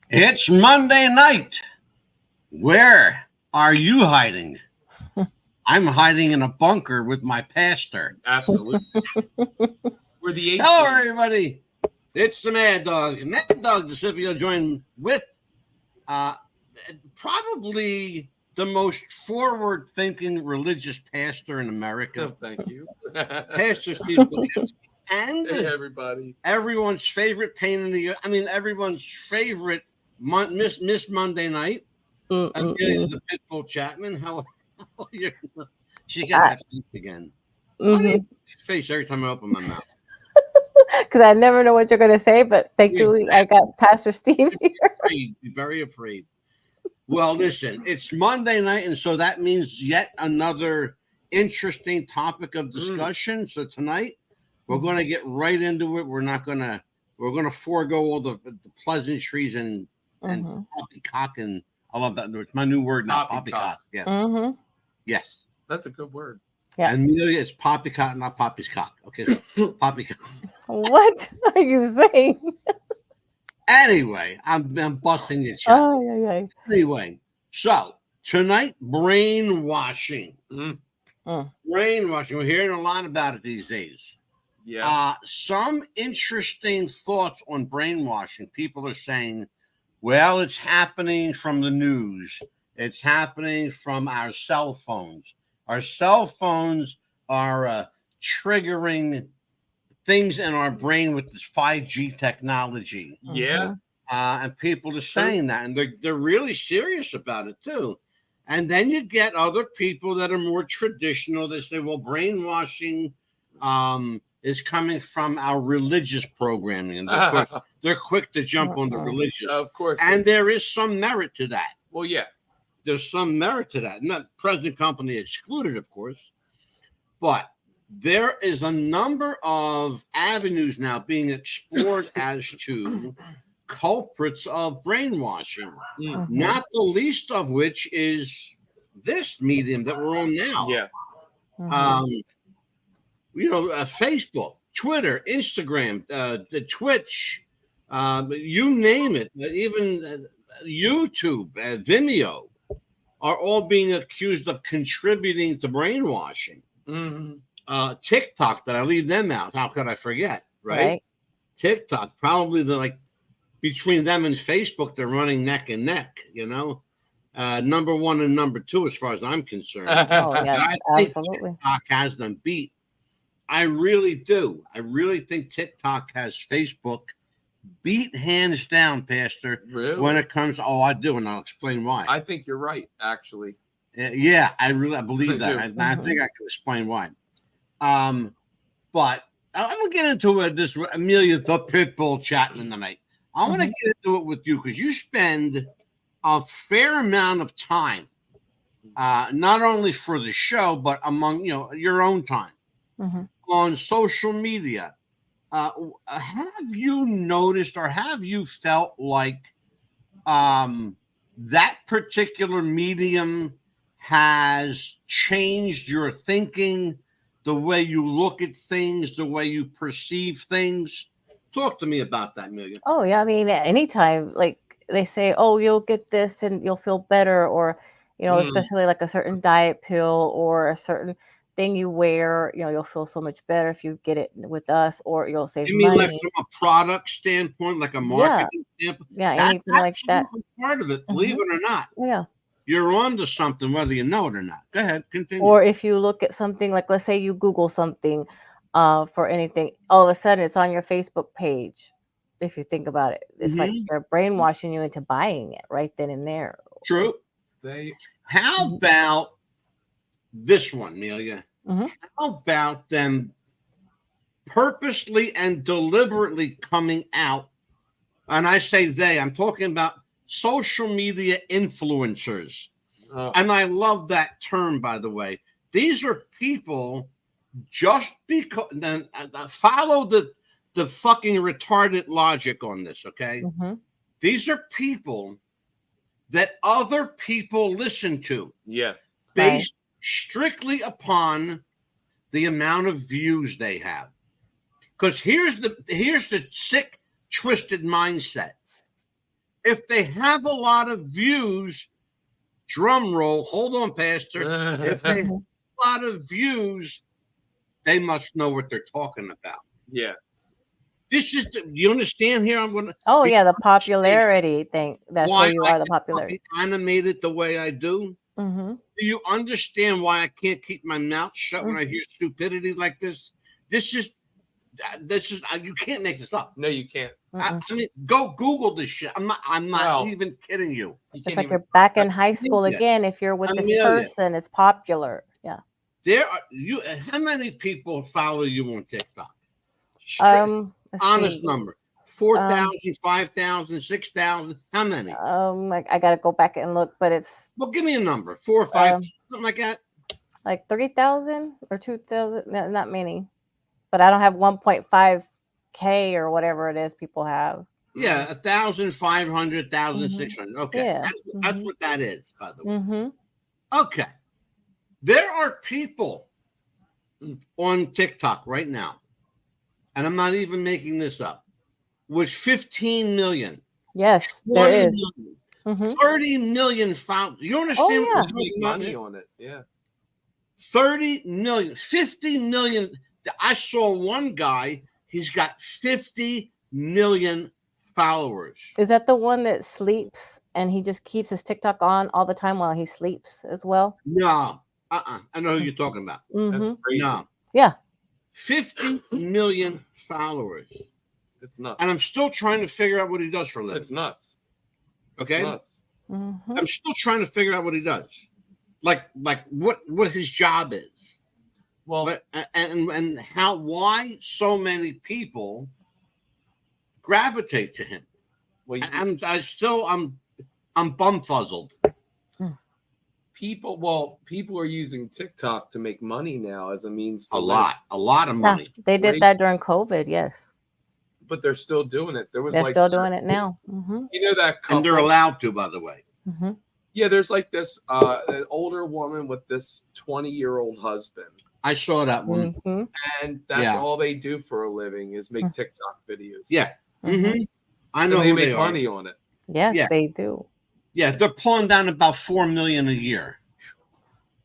It's Monday night. Where are you hiding? I'm hiding in a bunker with my pastor. Absolutely. We're the 18. Hello, everybody. It's the Mad Dog. Mad Dog DeCipio joined with uh, probably the most forward-thinking religious pastor in America, Oh, thank you. Pastor Steve Bukowski, and Hey, everybody. everyone's favorite pain in the everyone's favorite Miss Monday night. Amelia the Pitbull Chapman. How are you? She got that face again. Why do you face every time I open my mouth? Because I never know what you're going to say, but thankfully I got Pastor Steve here. Afraid, very afraid. Well, listen, it's Monday night, and so that means yet another interesting topic of discussion. So tonight we're going to get right into it. We're going to forego all the pleasantries and poppycock, and I love that. It's my new word now, poppycock. Yeah. Yes. That's a good word. Yeah. And Amelia, it's poppycock, not poppy's cock. Okay, so poppycock. What are you saying? Anyway, I'm busting your chat. Oh, yeah. Anyway, so tonight, brainwashing. Brainwashing. We're hearing a lot about it these days. Yeah. Some interesting thoughts on brainwashing. People are saying, well, it's happening from the news. It's happening from our cell phones. Our cell phones are triggering things in our brain with this 5G technology. Yeah. And people are saying that, and they're really serious about it too. And then you get other people that are more traditional. They say, well, brainwashing is coming from our religious programming. And they're quick to jump on the religious. Of course. And there is some merit to that. Well, yeah. There's some merit to that. Not present company excluded, of course. But there is a number of avenues now being explored as to culprits of brainwashing, not the least of which is this medium that we're on now. Yeah. Facebook, Twitter, Instagram, the Twitch, you name it, even YouTube, Vimeo, are all being accused of contributing to brainwashing. TikTok, that I leave them out. How could I forget? Right? TikTok, probably between them and Facebook, they're running neck and neck. Number one and number two, as far as I'm concerned. Oh, yes, I think absolutely. TikTok has them beat. I really do. I really think TikTok has Facebook beat hands down, Pastor. Really? When it comes, I do, and I'll explain why. I think you're right, actually. Yeah, I believe that. I think I can explain why. But I'm gonna get into this Amelia the Pitbull Chapman tonight. I want to get into it with you because you spend a fair amount of time, not only for the show but among your own time on social media. Have you noticed or have you felt like that particular medium has changed your thinking, the way you look at things, the way you perceive things? Talk to me about that, Amelia. Oh, yeah. I mean, anytime, like they say, oh, you'll get this and you'll feel better, or, especially like a certain diet pill or a certain thing you wear, you'll feel so much better if you get it with us, or you'll save You mean money. like from a product standpoint, like a marketing standpoint? Yeah, That's anything like that. Part of it, believe it or not. Yeah. You're on to something, whether you know it or not. Go ahead, continue. Or if you look at something, like let's say you Google something for anything, all of a sudden it's on your Facebook page. If you think about it, it's like they're brainwashing you into buying it right then and there. True. How about this one, Amelia? How about them purposely and deliberately coming out? And I say they, I'm talking about social media influencers. And I love that term, by the way. These are people just because follow the fucking retarded logic on this, okay? These are people that other people listen to. Yeah. Based strictly upon the amount of views they have. Because here's the sick, twisted mindset. if they have a lot of views, drum roll, hold on, Pastor. If they have a lot of views, they must know what they're talking about. Yeah. This is, you understand here? I'm going to. Oh, yeah, the popularity thing. That's where you are, the popularity. Animated the way I do. Mm-hmm. Do you understand why I can't keep my mouth shut when I hear stupidity like this? This is, you can't make this up. No, you can't. I mean, go Google this shit. I'm not even kidding you. It's like you're back in high school again. If you're with this person, it's popular. Yeah. How many people follow you on TikTok? Honest number. 4,000, 5,000, 6,000. How many? I gotta go back and look, but it's. Well, give me a number. 4 or 5, something like that. Like 3,000 or 2,000. No, not many, but I don't have 1.5K or whatever it is people have. Yeah, 1,500, 1,600. Okay, yeah. That's what that is, by the way. Okay, there are people on TikTok right now, and I'm not even making this up, with 15 million. Yes, there is. Million, 30 million found. You understand? Oh, yeah. Make money on it. Yeah. 30 million, 50 million. I saw one guy, he's got 50 million followers. Is that the one that sleeps and he just keeps his TikTok on all the time while he sleeps as well? No. I know who you're talking about. That's crazy. No. Yeah. 50 million followers. It's nuts. And I'm still trying to figure out what he does for a living. It's nuts. Okay? It's nuts. I'm still trying to figure out what he does. Like what his job is. Well, and why so many people gravitate to him. Well, I'm bumfuzzled. People are using TikTok to make money now as a means to a lot of money. Yeah, they did that during COVID, yes. But they're still doing it. They're still doing it now. You know that couple, and they're allowed to, by the way. Yeah, there's like this an older woman with this 20-year-old husband. I saw that one. And that's all they do for a living is make TikTok videos. Yeah. I know they make money on it. Yes, they do. Yeah, they're pulling down about $4 million a year.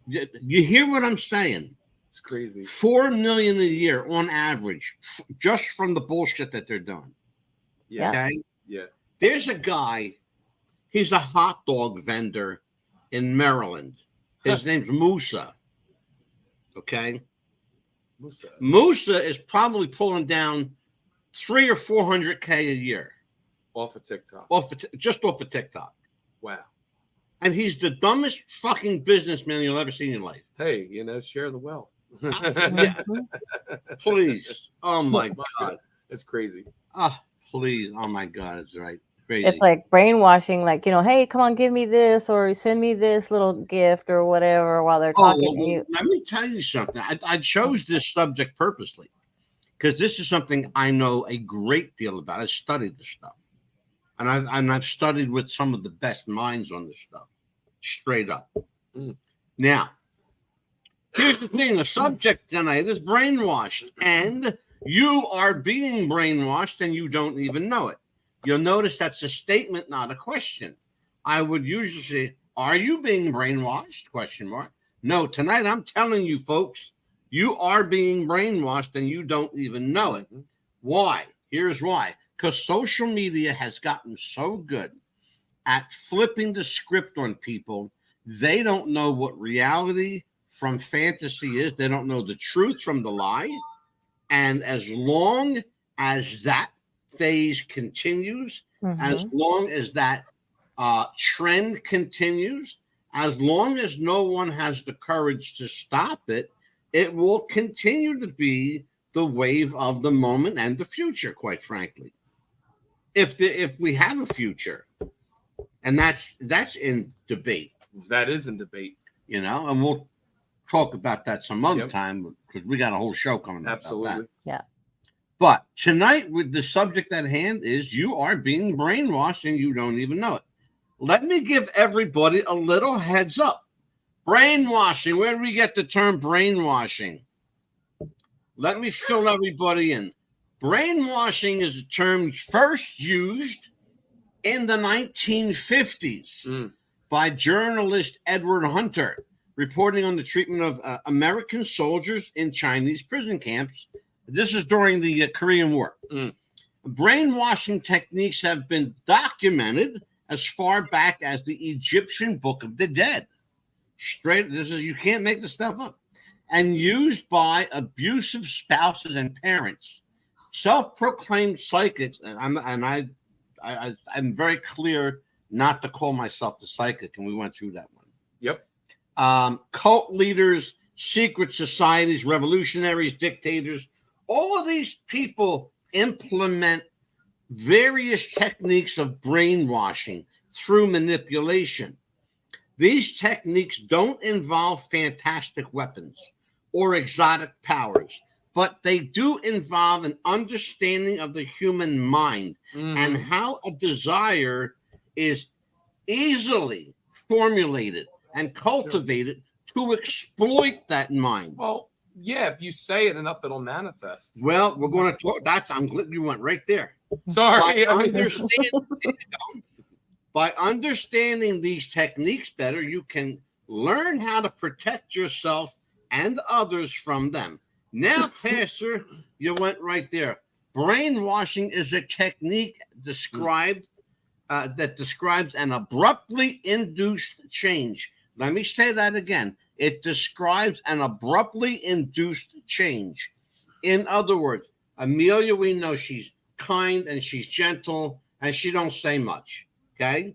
You hear what I'm saying? It's crazy. $4 million a year on average, just from the bullshit that they're doing. Yeah. Okay. Yeah. There's a guy. He's a hot dog vendor in Maryland. His name's Musa. Okay. Musa is probably pulling down 300 or 400K a year off of TikTok. Just off of TikTok. Wow. And he's the dumbest fucking businessman you'll ever see in your life. Hey, share the wealth. Please. Oh my God. It's crazy. Oh, please. Oh my God. It's right. Crazy. It's like brainwashing, like, hey, come on, give me this, or send me this little gift or whatever while they're talking to you. Let me tell you something. I chose this subject purposely because this is something I know a great deal about. I studied this stuff. And I've studied with some of the best minds on this stuff. Straight up. Now, here's the thing. The subject tonight is brainwashed. And you are being brainwashed and you don't even know it. You'll notice that's a statement, not a question. I would usually say, are you being brainwashed? ? No, tonight I'm telling you folks, you are being brainwashed and you don't even know it. Why? Here's why. Because social media has gotten so good at flipping the script on people, they don't know what reality from fantasy is. They don't know the truth from the lie. And as long as that phase continues, as long as that trend continues, as long as no one has the courage to stop it, it will continue to be the wave of the moment and the future, quite frankly. If we have a future, and that's in debate. That is in debate. And we'll talk about that some other time because we got a whole show coming up. Absolutely. About that. Yeah. But tonight, with the subject at hand is you are being brainwashed and you don't even know it. Let me give everybody a little heads up. Brainwashing. Where do we get the term brainwashing? Let me fill everybody in. Brainwashing is a term first used in the 1950s by journalist Edward Hunter, reporting on the treatment of American soldiers in Chinese prison camps. This is during the Korean War. Brainwashing techniques have been documented as far back as the Egyptian Book of the Dead. You can't make this stuff up. And used by abusive spouses and parents. Self-proclaimed psychics, and I'm very clear not to call myself the psychic, and we went through that one. Yep. Cult leaders, secret societies, revolutionaries, dictators, all of these people implement various techniques of brainwashing through manipulation. These techniques don't involve fantastic weapons or exotic powers, but they do involve an understanding of the human mind and how a desire is easily formulated and cultivated to exploit that mind. Well, yeah, if you say it enough, it'll manifest. Well, we're going to talk. I'm glad you went right there. Sorry. By understanding these techniques better, you can learn how to protect yourself and others from them. Now, Pastor, you went right there. Brainwashing is a technique that describes an abruptly induced change. Let me say that again. It describes an abruptly induced change. In other words, Amelia, we know she's kind and she's gentle and she don't say much, okay?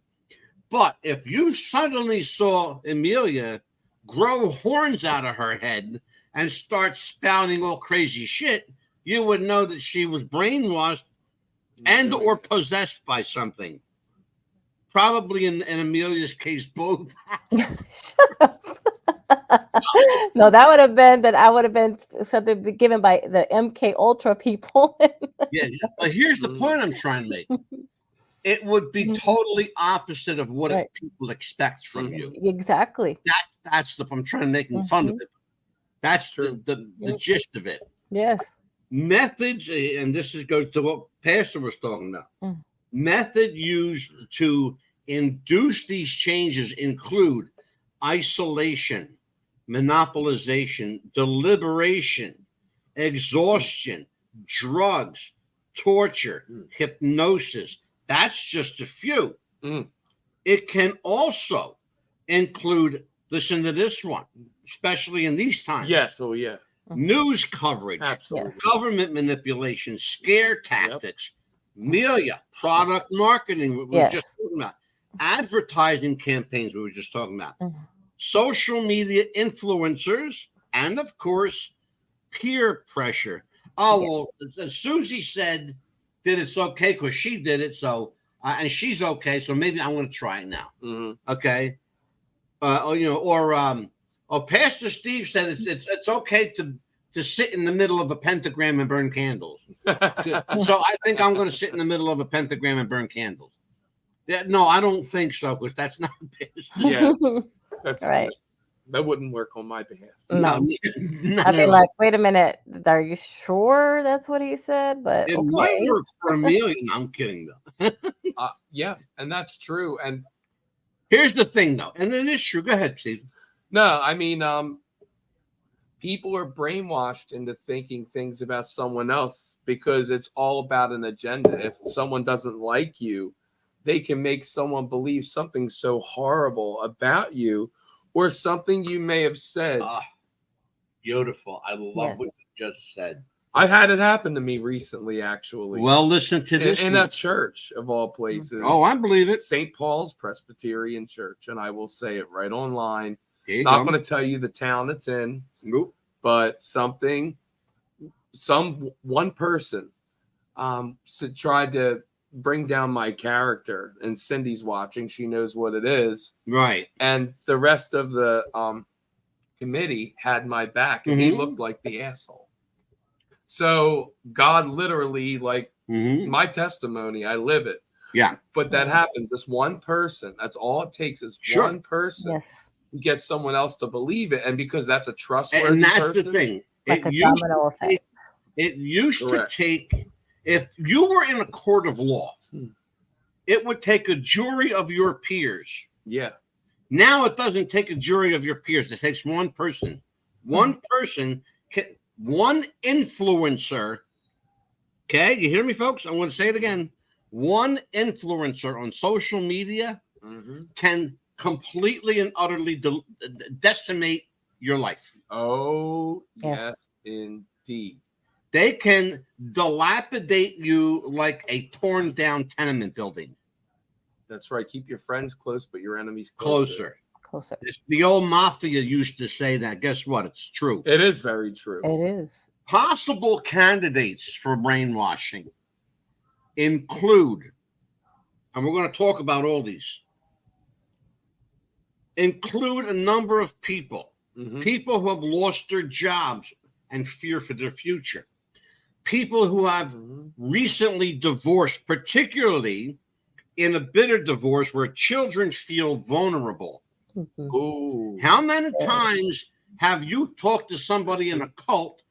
But if you suddenly saw Amelia grow horns out of her head and start spouting all crazy shit, you would know that she was brainwashed and or possessed by something. Probably in Amelia's case, both. No, that would have been that I would have been something given by the MK Ultra people. Yeah, but here's the point I'm trying to make. It would be totally opposite of what people expect from you. Exactly. That's the I'm trying to make fun of it. That's the gist of it. Yes. Methods, and this goes to what Pastor was talking about. Method used to induce these changes include isolation, monopolization, deliberation, exhaustion, drugs, torture, hypnosis. That's just a few. It can also include, listen to this one, especially in these times. Yes, oh yeah. News coverage, Absolutely. government manipulation, scare tactics, media, product marketing, we were just talking about, advertising campaigns we were just talking about, social media influencers, and of course, peer pressure. Oh, well, Susie said that it's okay because she did it, so and she's okay, so maybe I'm going to try it now. Okay, or Pastor Steve said it's okay to sit in the middle of a pentagram and burn candles. So I think I'm going to sit in the middle of a pentagram and burn candles. Yeah, no, I don't think so because that's not Pastor. Yeah, that's right. That wouldn't work on my behalf. No. I'd be like, wait a minute, are you sure that's what he said? But it might work for Amelia. No, I'm kidding though. Yeah, and that's true. And here's the thing though, and it is true. Go ahead, Steve. No, I mean, people are brainwashed into thinking things about someone else because it's all about an agenda. If someone doesn't like you, they can make someone believe something so horrible about you or something you may have said. Beautiful. I love what you just said. I had it happen to me recently, actually. Well, listen to this. In a church, of all places. Oh, I believe it. St. Paul's Presbyterian Church. And I will say it right online. Not going to tell you the town it's in. Nope. But one person tried to bring down my character, and Cindy's watching. She knows what it is. Right. And the rest of the committee had my back, and he looked like the asshole. So God literally, my testimony, I live it. Yeah. But that happens. This one person, that's all it takes is one person. Yes. Get someone else to believe it, and because that's a trustworthy and that's person, the thing. Like a domino effect. It used to take, if you were in a court of law it would take a jury of your peers. Yeah. Now it doesn't take a jury of your peers. It takes one person. One person, one influencer. Okay, you hear me, folks? I'm going to say it again. One influencer on social media can completely and utterly decimate your life. Oh, yes, indeed. They can dilapidate you like a torn down tenement building. That's right. Keep your friends close, but your enemies closer. Closer. The old mafia used to say that. Guess what? It's true. It is very true. It is. Possible candidates for brainwashing include, and we're going to talk about all these, include a number of people. People who have lost their jobs and fear for their future. People who have recently divorced, particularly in a bitter divorce where children feel vulnerable. Ooh. How many times have you talked to somebody in a cult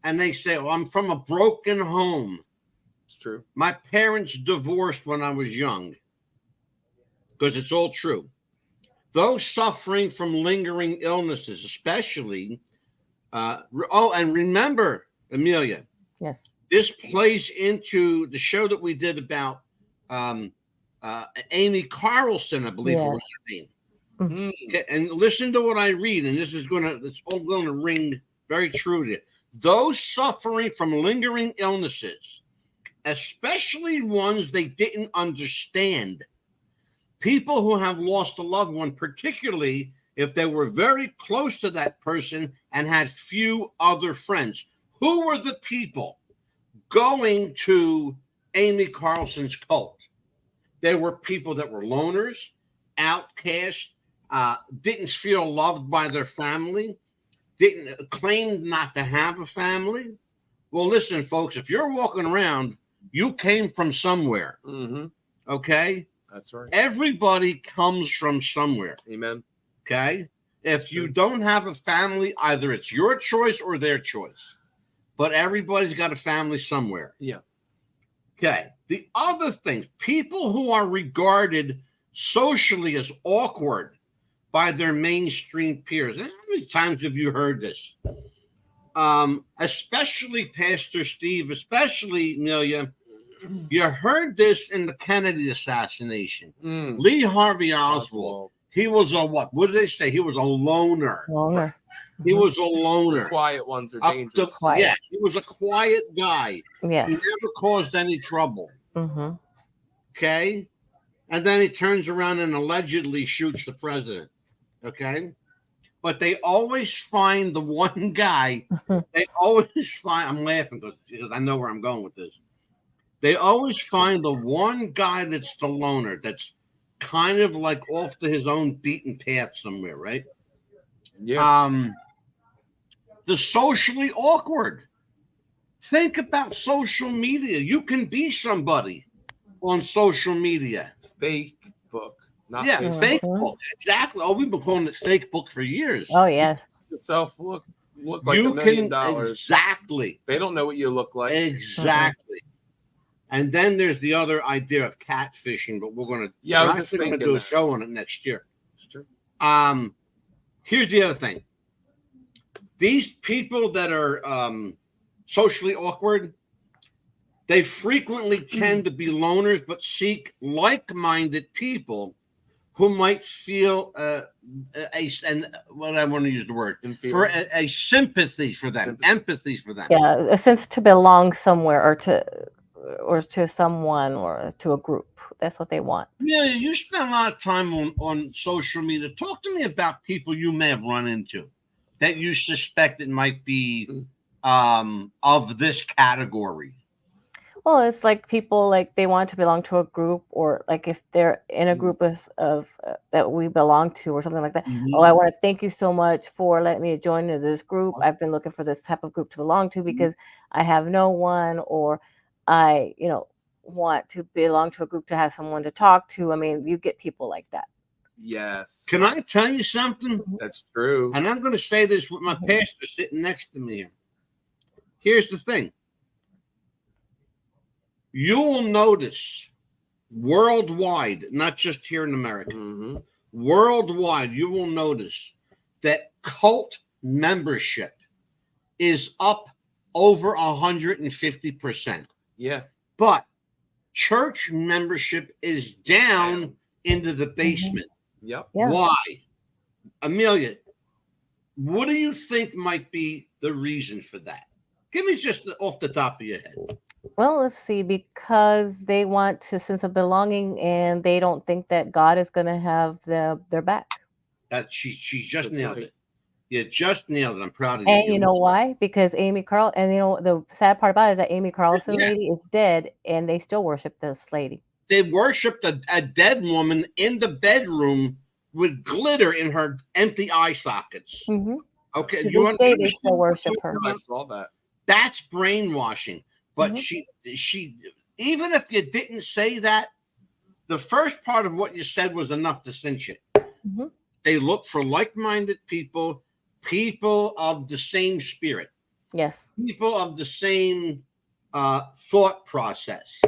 and they say, "Oh, I'm from a broken home. It's true. My parents divorced when I was young." Because it's all true. Those suffering from lingering illnesses, especially, and remember, Amelia. Yes. This plays into the show that we did about Amy Carlson, I believe it was her name. Okay, and listen to what I read, and it's all going to ring very true to you. Those suffering from lingering illnesses, especially ones they didn't understand. People who have lost a loved one, particularly if they were very close to that person and had few other friends. Who were the people going to Amy Carlson's cult? They were people that were loners, outcasts, didn't feel loved by their family, claimed not to have a family. Well, listen, folks, if you're walking around, you came from somewhere. Okay? That's right. Everybody comes from somewhere. Amen. Okay? If you don't have a family, either it's your choice or their choice. But everybody's got a family somewhere. Yeah. Okay. The other thing, people who are regarded socially as awkward by their mainstream peers. How many times have you heard this? Especially Pastor Steve, especially Amelia. You heard this in the Kennedy assassination. Lee Harvey Oswald. He was a what? What did they say? He was a loner. He was a loner. The quiet ones are dangerous. Yeah, he was a quiet guy. Yeah. He never caused any trouble. Okay? And then he turns around and allegedly shoots the president. Okay? But they always find the one guy. They always find, I'm laughing because I know where I'm going with this. They always find the one guy that's the loner, that's kind of like off to his own beaten path somewhere, right? Yeah. The socially awkward. Think about social media. You can be somebody on social media. Fake book. Not fake book. Exactly. Oh, we've been calling it fake book for years. Oh, yes. Yourself look like $1 million. Exactly. They don't know what you look like. Exactly. And then there's the other idea of catfishing, but we're going to do a show on it next year. It's true. Here's the other thing. These people that are socially awkward, they frequently tend to be loners, but seek like-minded people who might feel what I want to use the word for a sympathy for them, empathy for them. Yeah, a sense to belong somewhere or to someone or to a group. That's what they want. Yeah, you spend a lot of time on social media. Talk to me about people you may have run into that you suspect it might be of this category. Well, it's like people they want to belong to a group, or like if they're in a group of that we belong to or something like that. Oh, I want to thank you so much for letting me join this group. I've been looking for this type of group to belong to because I have no one, or I, want to belong to a group to have someone to talk to. I mean, you get people like that. Yes. Can I tell you something? That's true. And I'm going to say this with my pastor sitting next to me here. Here's the thing. You'll notice worldwide, not just here in America, Mm-hmm. worldwide, you will notice that cult membership is up over 150%. Yeah. But church membership is down into the basement. Yep. Yeah. Why? Amelia, what do you think might be the reason for that? Give me just off the top of your head. Well, let's see, because they want a sense of belonging and they don't think that God is going to have their back. That she just That's nailed right. it. You just nailed it. I'm proud of you. And you know why? Because and the sad part about it is that Amy Carlson Yeah. lady is dead and they still worship this lady. They worshipped a dead woman in the bedroom with glitter in her empty eye sockets. Mm-hmm. Okay, To you this day, they understand still what I'm worship talking her. I about? saw that. That's brainwashing. But Mm-hmm. she even if you didn't say that, the first part of what you said was enough to cinch it. Mm-hmm. They look for like-minded people, people of the same spirit, Yes. people of the same thought process.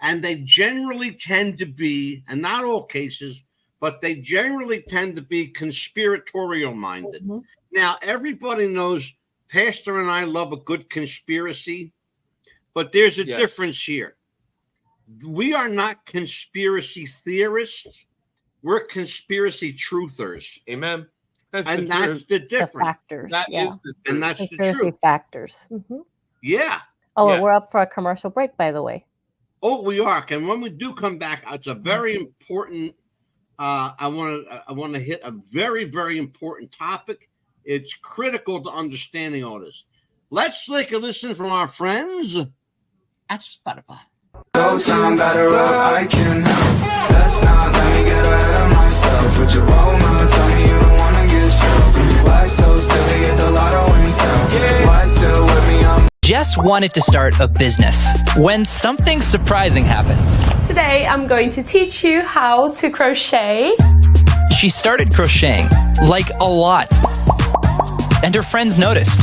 And they generally tend to be, and not all cases, but they generally tend to be conspiratorial minded. Mm-hmm. Now, everybody knows Pastor and I love a good conspiracy, but there's a Yes. difference here. We are not conspiracy theorists. We're conspiracy truthers. Amen. That's And the that's truth. the The difference. factors. That yeah. is the truth. And that's the Conspiracy truth. factors. Mm-hmm. Yeah. Oh, Yeah. we're up for a commercial break, by the way. Oh, we are. And when we do come back, it's a very important. I want to hit a very, very important topic. It's critical to understanding all this. Let's take a listen from our friends at Spotify. No time better up, I can help. Let's not let me get ahead of myself. With your bold mouth, tell me you don't wanna get shelved. Why so silly, get the lotto intel? Why still with me, I'm Jess wanted to start a business when something surprising happened. Today I'm going to teach you how to crochet. She started crocheting, like a lot. And her friends noticed.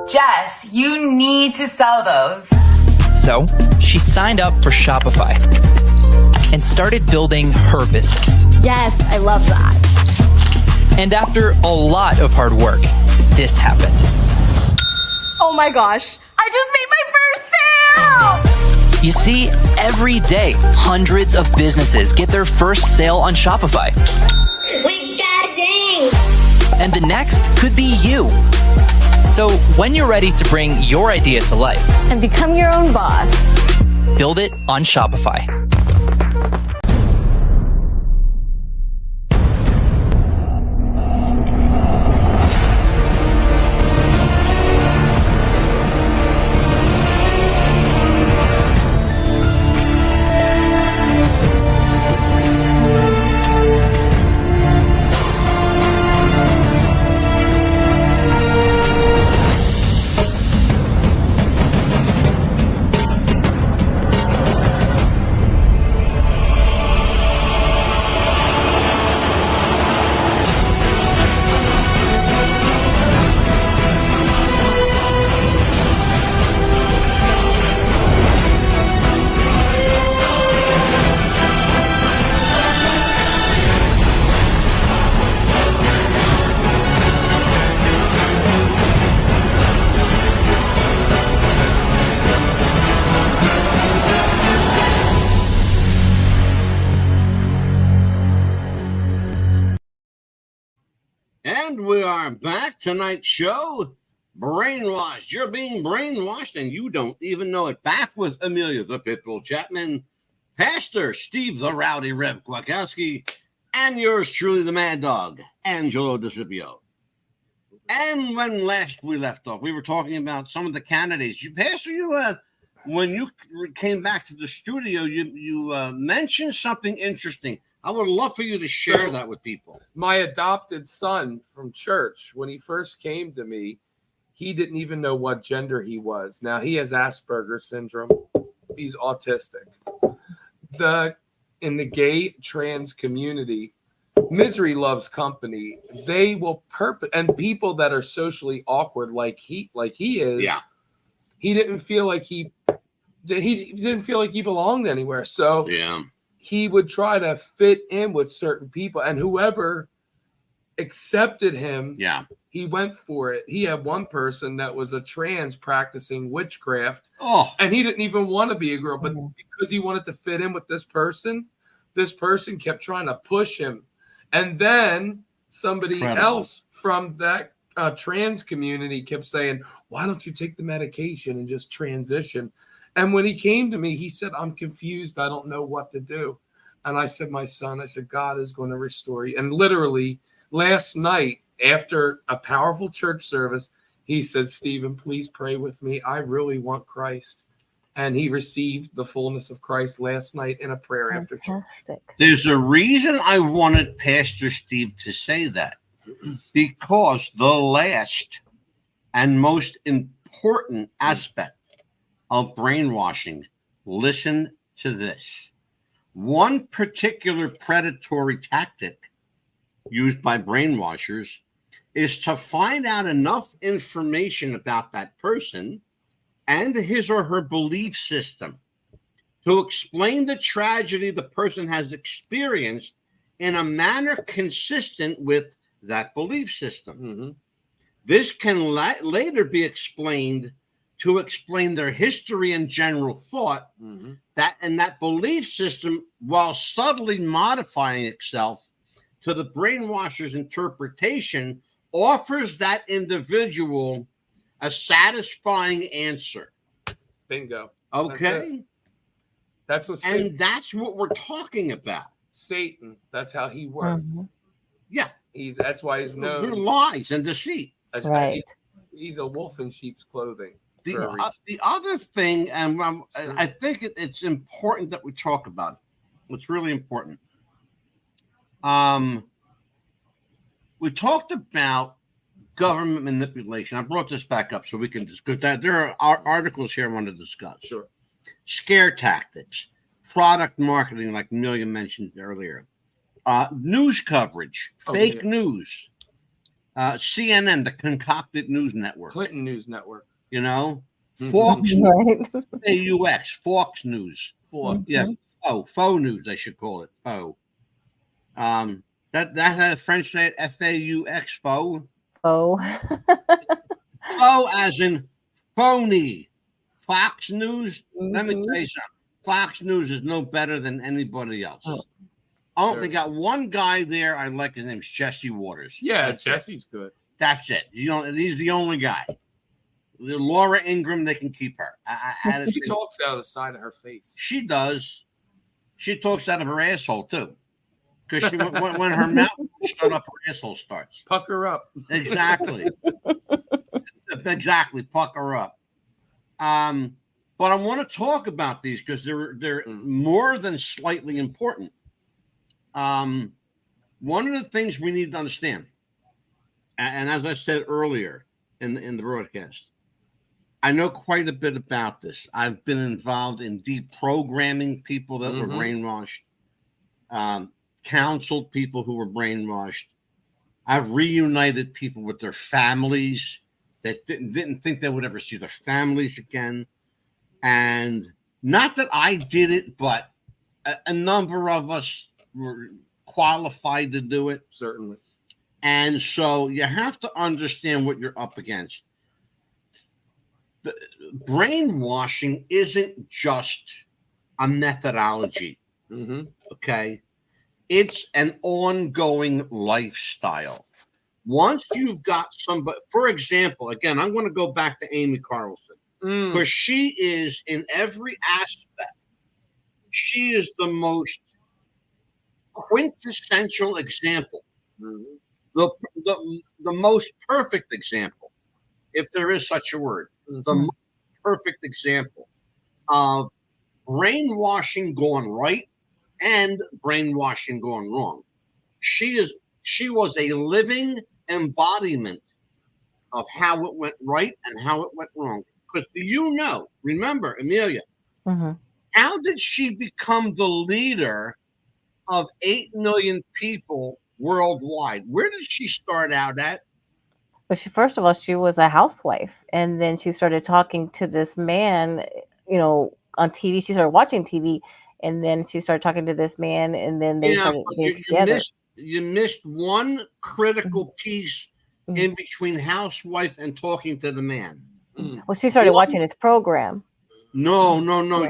Jess, you need to sell those. So she signed up for Shopify and started building her business. Yes, I love that. And after a lot of hard work, this happened. Oh my gosh, I just made my first sale! You see, every day, hundreds of businesses get their first sale on Shopify. We got a ding! And the next could be you. So when you're ready to bring your idea to life, And become your own boss. build it on Shopify. And we are back. Tonight's show, Brainwashed. You're being brainwashed and you don't even know it. Back with Amelia the Pitbull Chapman, Pastor Steve the Rowdy Rev Kwiatkowski, and yours truly, the Mad Dog, Angelo DeCipio. And when last we left off, we were talking about some of the candidates. Pastor, when you came back to the studio, you mentioned something interesting. I would love for you to share that with people. My adopted son from church, when he first came to me, he didn't even know what gender he was. Now he has Asperger's syndrome. He's autistic. In the gay trans community, misery loves company. They will and people that are socially awkward like he is. Yeah. He didn't feel like he didn't feel like he belonged anywhere. So Yeah. he would try to fit in with certain people, and whoever accepted him, he went for it. He had one person that was a trans practicing witchcraft, and he didn't even want to be a girl, but because he wanted to fit in with this person kept trying to push him. And then somebody else from that trans community kept saying, why don't you take the medication and just transition? And when he came to me, he said, I'm confused. I don't know what to do. And I said, my son, I said, God is going to restore you. And literally last night, after a powerful church service, he said, Stephen, please pray with me. I really want Christ. And he received the fullness of Christ last night in a prayer after church. There's a reason I wanted Pastor Steve to say that. Because the last and most important aspect of brainwashing, listen to this. One particular predatory tactic used by brainwashers is to find out enough information about that person and his or her belief system to explain the tragedy the person has experienced in a manner consistent with that belief system. This can later be explained to explain their history and general thought, that belief system, while subtly modifying itself to the brainwasher's interpretation, offers that individual a satisfying answer. Bingo. Okay. That's what that's what we're talking about. Satan. That's how he works. Yeah. That's why he's known through lies and deceit. Right. He's a wolf in sheep's clothing. The other thing, and I think it's important that we talk about it. It's really important. We talked about government manipulation. I brought this back up so we can discuss that. There are articles here I want to discuss. Sure. Scare tactics, product marketing, like Amelia mentioned earlier, news coverage, fake news, CNN, the concocted news network, Clinton News Network. You know, Fox News, AUX, Fox News, faux news. They should call it faux. That had a French say FAUX, faux. Faux. Faux as in phony. Fox News. Let me tell you something. Fox News is no better than anybody else. They got one guy there I like. His name's Jesse Waters. Yeah, Jesse's good. That's it. He's the only guy. Laura Ingraham, they can keep her. She talks out of the side of her face. She does. She talks out of her asshole too, because when her mouth shut up, her asshole starts. Pucker up. Exactly. Exactly. Pucker up. But I want to talk about these because they're more than slightly important. One of the things we need to understand, and as I said earlier in the broadcast, I know quite a bit about this. I've been involved in deprogramming people that were brainwashed, counseled people who were brainwashed. I've reunited people with their families that didn't think they would ever see their families again. And not that I did it, but a number of us were qualified to do it. Certainly. And so you have to understand what you're up against. The brainwashing isn't just a methodology. Okay. It's an ongoing lifestyle. Once you've got somebody, for example, again, I'm going to go back to Amy Carlson, because she is in every aspect. She is the most quintessential example, the most perfect example, if there is such a word, the most perfect example of brainwashing going right and brainwashing going wrong. She was a living embodiment of how it went right and how it went wrong. Because remember, Amelia, how did she become the leader of 8 million people worldwide? Where did she start out at? But first of all, she was a housewife. And then she started talking to this man, on TV. She started watching TV. and then she started talking to this man, and then they started being together. You missed one critical piece in between housewife and talking to the man. Well, she started watching his program. No.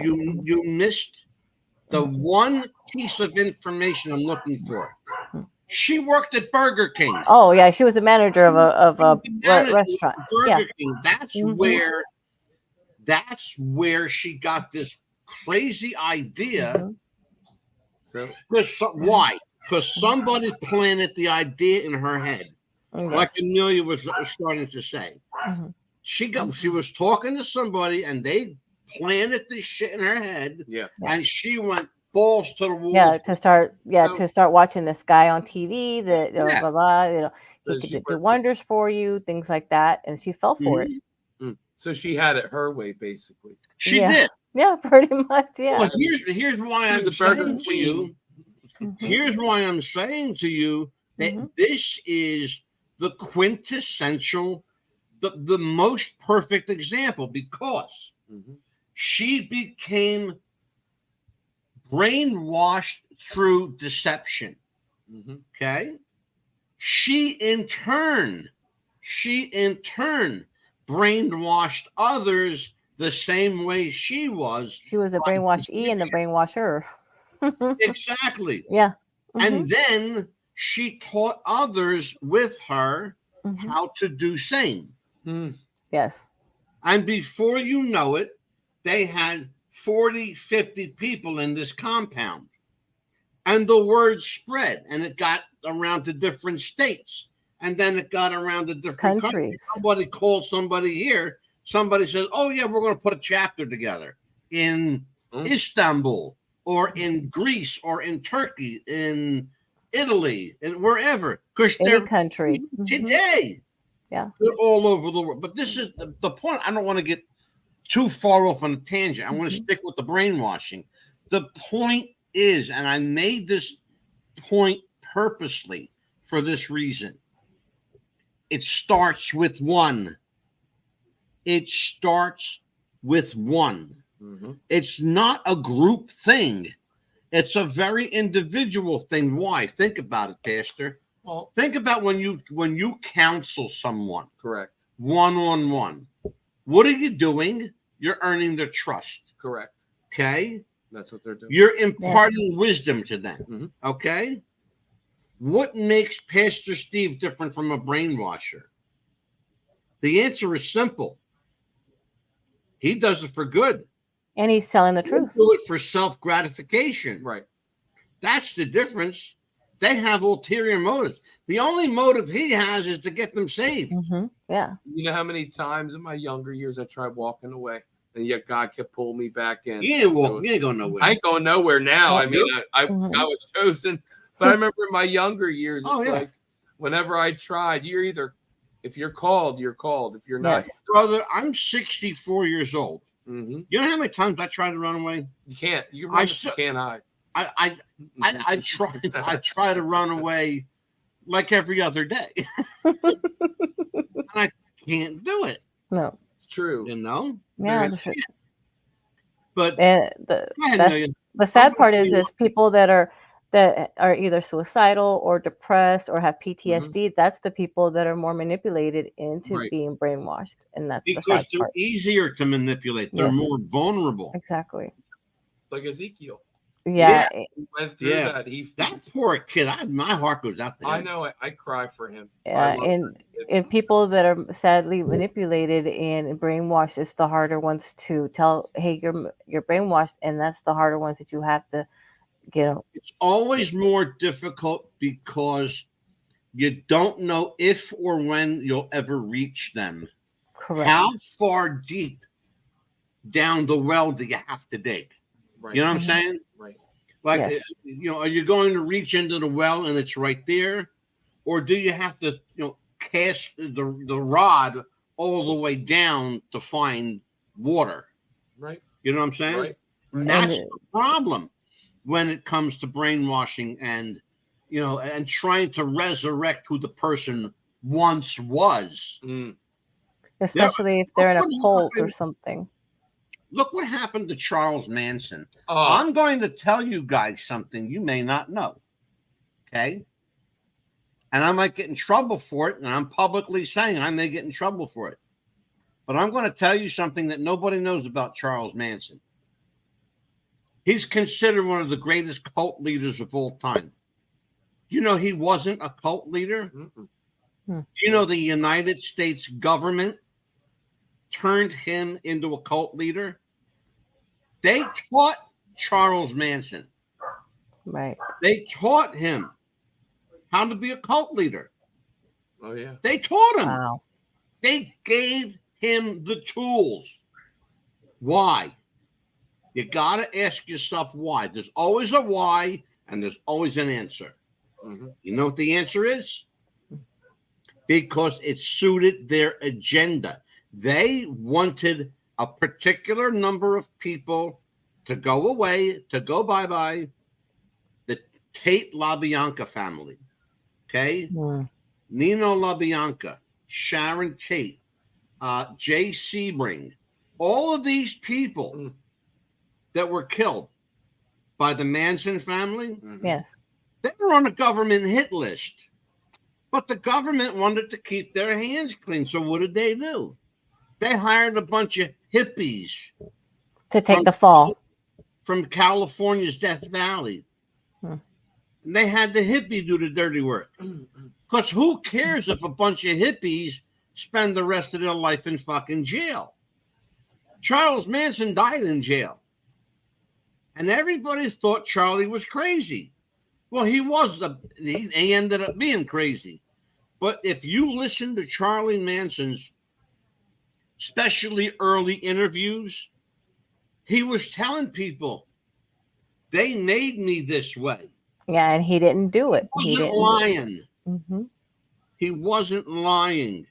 You missed the one piece of information I'm looking for. She worked at Burger King. Oh yeah, she was the manager of a restaurant. Burger King. That's where she got this crazy idea. Why? Because somebody planted the idea in her head, like Amelia was starting to say. She was talking to somebody, and they planted this shit in her head. And she went balls to the wall. To start watching this guy on TV that blah blah. He could do wonders for you, things like that, and she fell for it. So she had it her way, basically. She did. Yeah, pretty much. Yeah. Well, here's why I'm saying to you. Here's why I'm saying to you that this is the quintessential, the most perfect example, because she became brainwashed through deception. Okay. She in turn brainwashed others the same way she was. She was the brainwashee and the brainwasher. Exactly. Yeah. And then she taught others with her how to do same. Yes. And before you know it, they had 40, 50 people in this compound. And the word spread, and it got around to different states. And then it got around to different countries. Somebody called somebody here. Somebody says, oh, yeah, we're going to put a chapter together in Istanbul or in Greece or in Turkey, in Italy, and wherever. Because any country. Today. Yeah. They're all over the world. But this is the point. I don't want to get too far off on a tangent. I want to stick with the brainwashing. The point is, and I made this point purposely for this reason. It starts with one. It starts with one. It's not a group thing. It's a very individual thing. Why? Think about it, Pastor. Well, think about when you counsel someone. Correct. One-on-one. What are you doing? You're earning their trust. Correct. Okay? That's what they're doing. You're imparting wisdom to them. Okay? What makes Pastor Steve different from a brainwasher? The answer is simple. He does it for good. And he's telling the truth. Do it for self-gratification. Right. That's the difference. They have ulterior motives. The only motive he has is to get them saved. Yeah. You know how many times in my younger years I tried walking away, and yet God kept pulling me back in. You ain't going nowhere. I ain't going nowhere now. I mean, I was chosen, but I remember in my younger years, it's like whenever I tried, you're either, if you're called, you're called. If you're not, brother, I'm 64 years old. You know how many times I tried to run away? You can't. You run, you can't hide. I try to run away like every other day. And I can't do it. No. It's true. You know? Yeah. But the sad part is people that are either suicidal or depressed or have PTSD, that's the people that are more manipulated into being brainwashed. And that's because they're easier to manipulate. They're more vulnerable. Exactly. Like Ezekiel. Yeah. He went through that. That poor kid, my heart goes out to him. I know. I cry for him. Yeah, and people that are sadly manipulated and brainwashed, it's the harder ones to tell, hey, you're brainwashed, and that's the harder ones that you have to get out. It's always more difficult because you don't know if or when you'll ever reach them. Correct. How far deep down the well do you have to dig? Right. You know what I'm saying? Right. Like, are you going to reach into the well and it's right there? Or do you have to, cast the rod all the way down to find water? Right. You know what I'm saying? Right. And that's the problem when it comes to brainwashing and, and trying to resurrect who the person once was. Especially if they're in a cult or something. Look what happened to Charles Manson. Oh, I'm going to tell you guys something you may not know. Okay? And I might get in trouble for it, and I'm publicly saying I may get in trouble for it. But I'm going to tell you something that nobody knows about Charles Manson. He's considered one of the greatest cult leaders of all time. You know he wasn't a cult leader? Do you know the United States government turned him into a cult leader? They taught Charles Manson. Right. They taught him how to be a cult leader. oh yeah. They taught him. Wow. They gave him the tools. Why? You got to ask yourself why. There's always a why, and there's always an answer. You know what the answer is? Because it suited their agenda. They wanted a particular number of people to go away, to go bye-bye. The Tate LaBianca family, okay? Nino LaBianca, Sharon Tate, Jay Sebring, all of these people that were killed by the Manson family, Yes. they were on a government hit list. But the government wanted to keep their hands clean. So what did they do? They hired a bunch of hippies To take the fall. from California's Death Valley. And they had the hippie do the dirty work. Because who cares if a bunch of hippies spend the rest of their life in fucking jail? Charles Manson died in jail. And everybody thought Charlie was crazy. Well, he was. He ended up being crazy. But if you listen to Charlie Manson's, especially early interviews, he was telling people, they made me this way. Yeah, and he didn't do it. He wasn't lying. Mm-hmm. He wasn't lying.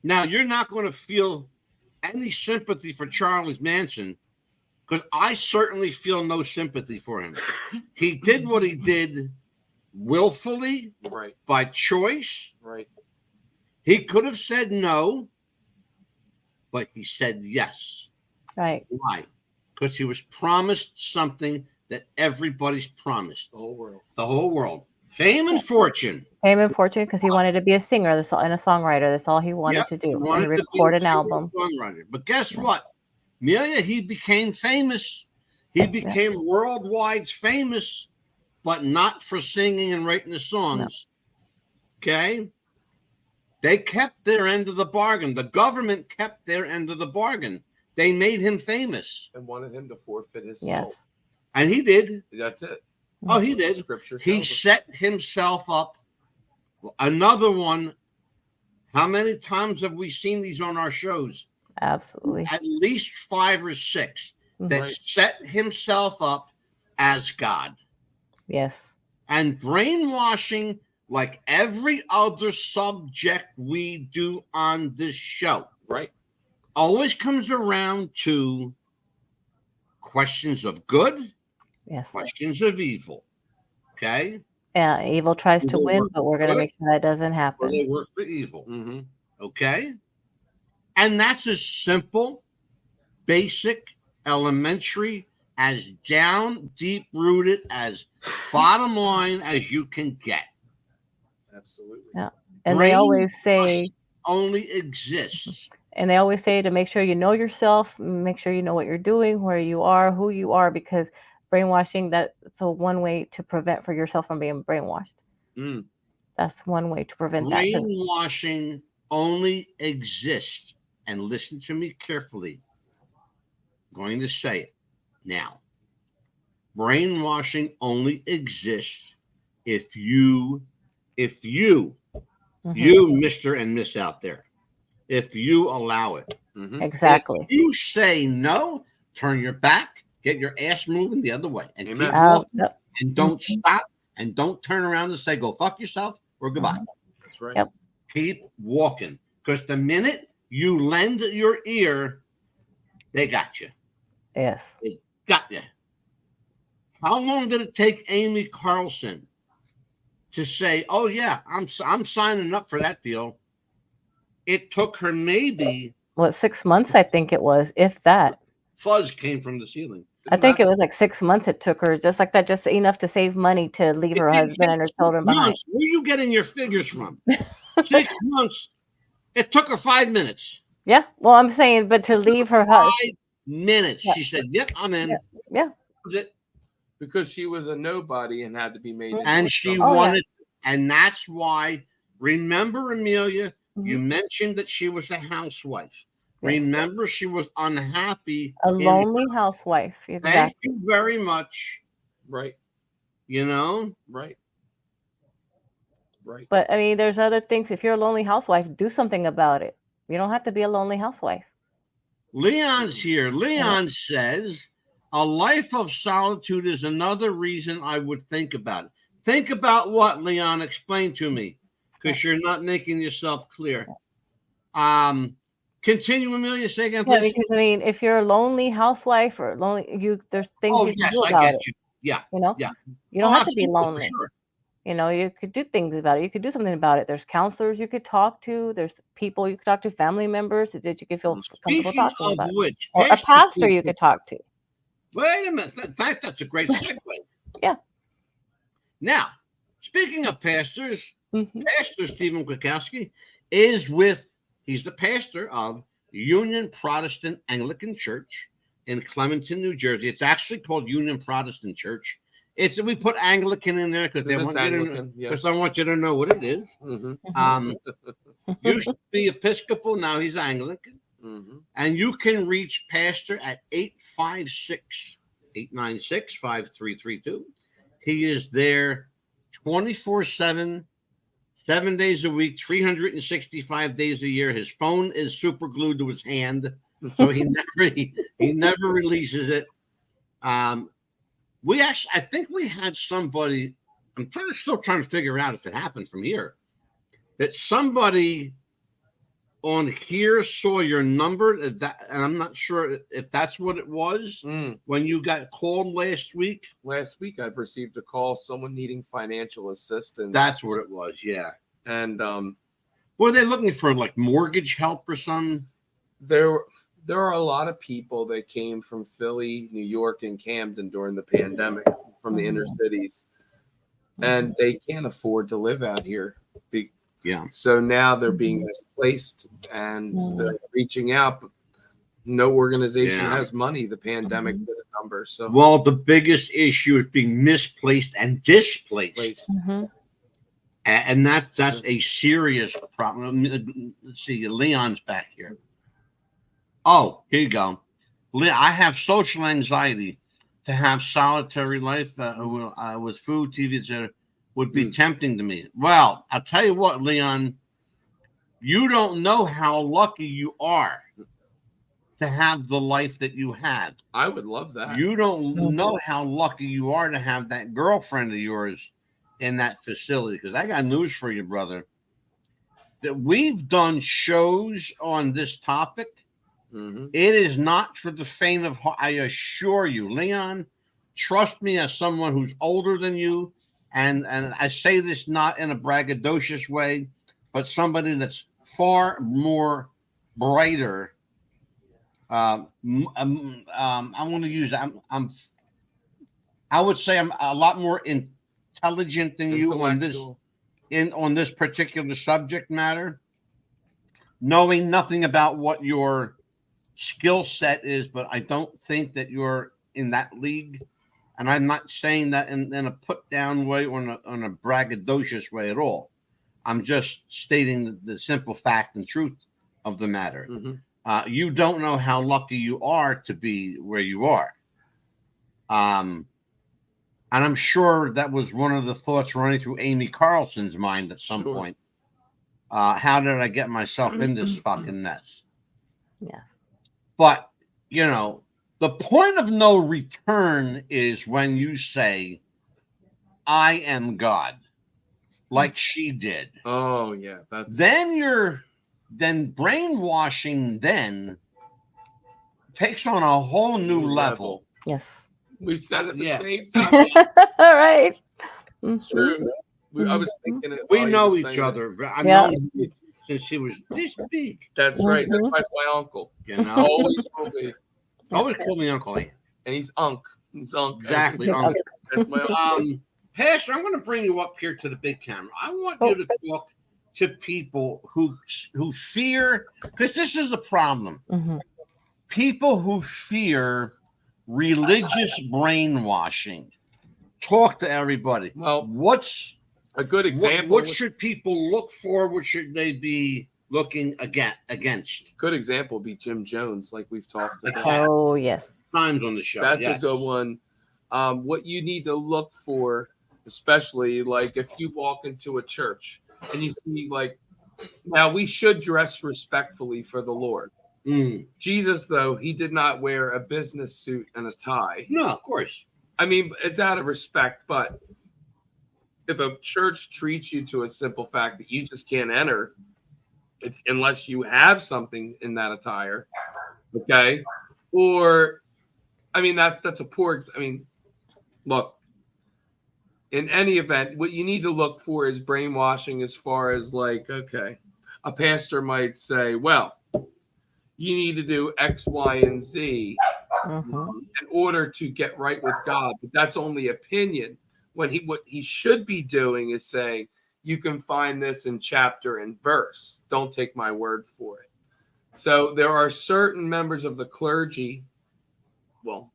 Now, you're not going to feel any sympathy for Charlie Manson, because I certainly feel no sympathy for him. He did what he did willfully, Right. by choice. Right. He could have said no, but he said yes. Right. Why? Because he was promised something that everybody's promised. The whole world. The whole world. Fame and fortune. Fame and fortune, because he wanted to be a singer and a songwriter. That's all he wanted to do. He And wanted to be record a an singer album. and songwriter. But guess what? Amelia, he became famous. He became worldwide famous, but not for singing and writing the songs. No. Okay? They kept their end of the bargain. The government kept their end of the bargain. They made him famous. And wanted him to forfeit his soul. Yes. And he did. That's it. Oh, he did. Scripture he set himself up. Another one. How many times have we seen these on our shows? Absolutely. At least 5 or 6 that set himself up as God. Yes. And brainwashing, like every other subject we do on this show, right, always comes around to questions of good, questions of evil. Okay? Yeah, evil tries to win, but we're going to make sure that doesn't happen. Or they work for evil. Okay? And that's as simple, basic, elementary, as down, deep-rooted, as bottom line as you can get. Absolutely. Yeah. And they always say only exists. And they always say to make sure you know yourself, make sure you know what you're doing, where you are, who you are, because brainwashing, that's the one way to prevent for yourself from being brainwashed. That's one way to prevent that. Brainwashing only exists, and listen to me carefully. I'm going to say it now. Brainwashing only exists if you, you, Mr. and Miss out there, if you allow it. Exactly. If you say no, turn your back, get your ass moving the other way, and keep walking, and don't stop, and don't turn around and say, go fuck yourself or goodbye. That's right. Keep walking, because the minute you lend your ear, they got you. Yes. They got you. How long did it take Amy Carlson to say, oh, yeah, I'm signing up for that deal? It took her maybe... 6 months, I think it was, if that. fuzz came from the ceiling. I think it was like 6 months it took her, just like that, just enough to save money to leave her husband and her children behind. Where are you getting your figures from? 6 months. It took her 5 minutes. Yeah, well, I'm saying, but to leave her husband. 5 minutes. Yeah. She said, "Yep, I'm in." Yeah. Because she was a nobody and had to be made. And she wanted, and that's why. Remember, Amelia, you mentioned that she was a housewife. Yes. Remember, she was unhappy. A lonely housewife. Exactly. Thank you very much. Right. You know? Right. Right. But I mean, there's other things. If you're a lonely housewife, do something about it. You don't have to be a lonely housewife. Leon's here. Leon says, a life of solitude is another reason I would think about it. Think about what, Leon? Explain to me, because you're not making yourself clear. Continue, Amelia. Say again, please. Yeah, because I mean, if you're a lonely housewife or lonely, there's things you can do about it. Yeah. You know? Yeah. You don't have to be lonely. Sure. You know, you could do things about it. You could do something about it. There's counselors you could talk to. There's people you could talk to, family members that you could feel comfortable talking about. Which, or a pastor you could talk to. Wait a minute. That's a great segue. Yeah. Now, speaking of pastors, Pastor Stephen Kwiatkowski is he's the pastor of Union Protestant Anglican Church in Clementon, New Jersey. It's actually called Union Protestant Church. We put Anglican in there because I want you to know what it is. Used to be Episcopal, now he's Anglican. And you can reach Pastor at 856-896-5332. He is there 24/7, 7 days a week, 365 days a year. His phone is super glued to his hand, so he never releases it. I think we had somebody. I'm still trying to figure out if it happened from here. That somebody on here saw your number, and I'm not sure if that's what it was when you got called last week. Last week, I've received a call, someone needing financial assistance. That's what it was, yeah. And were they looking for like mortgage help or something? There are a lot of people that came from Philly, New York, and Camden during the pandemic from the inner cities, and they can't afford to live out here. Yeah. So now they're being misplaced, and they're reaching out. But no organization has money. The pandemic did a number. So well, the biggest issue is being misplaced and displaced. And that's a serious problem. Let's see, Leon's back here. Oh, here you go. I have social anxiety. To have solitary life with food, TV, etc., would be tempting to me. Well, I'll tell you what, Leon, you don't know how lucky you are to have the life that you have. I would love that. You don't know how lucky you are to have that girlfriend of yours in that facility. Because I got news for you, brother. That we've done shows on this topic. It is not for the faint of heart. I assure you, Leon, trust me as someone who's older than you. And I say this not in a braggadocious way, but somebody that's far more brighter. I want to use that. I would say I'm a lot more intelligent than you on this particular subject matter, knowing nothing about what your skill set is, but I don't think that you're in that league. And I'm not saying that in a put down way or on a braggadocious way at all. I'm just stating the simple fact and truth of the matter. You don't know how lucky you are to be where you are. And I'm sure that was one of the thoughts running through Amy Carlson's mind at some point. How did I get myself in this fucking mess? Yes. But, you know, the point of no return is when you say, I am God, like she did. Oh, yeah. Then brainwashing then takes on a whole new level. Yes. We said at the same time. All right. It's true. I was thinking it. We know each other. I've known you since she was this big. That's right. That's my uncle. You know, always will be. Always call me Uncle Ian. And he's Unc. He's Unc. Exactly. That's my Pastor, I'm going to bring you up here to the big camera. I want you to talk to people who fear, because this is the problem. People who fear religious brainwashing. Talk to everybody. Well, what's a good example? What should people look for? What should they be looking against? Good example would be Jim Jones, like we've talked about. Oh, yes. Times on the show. That's a good one. What you need to look for, especially like if you walk into a church and you see now we should dress respectfully for the Lord. Jesus, though, he did not wear a business suit and a tie. No, of course. I mean, it's out of respect, but if a church treats you to a simple fact that you just can't enter unless you have something in that attire, okay? Or, I mean, that's a poor, look, in any event, what you need to look for is brainwashing as far as okay, a pastor might say, well, you need to do X, Y, and Z in order to get right with God. But that's only opinion. What he should be doing is saying, you can find this in chapter and verse. Don't take my word for it. So there are certain members of the clergy, well,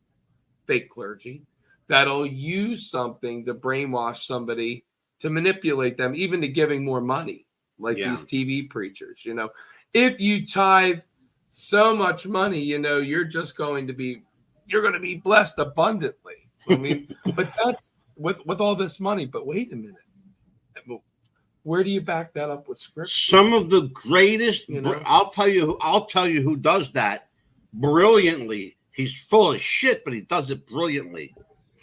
fake clergy, that'll use something to brainwash somebody, to manipulate them, even to giving more money, these TV preachers. If you tithe so much money, you're going to be blessed abundantly. I mean, but that's with all this money. But wait a minute, where do you back that up with scripture? Some of the greatest, I'll tell you who does that brilliantly. He's full of shit, but he does it brilliantly.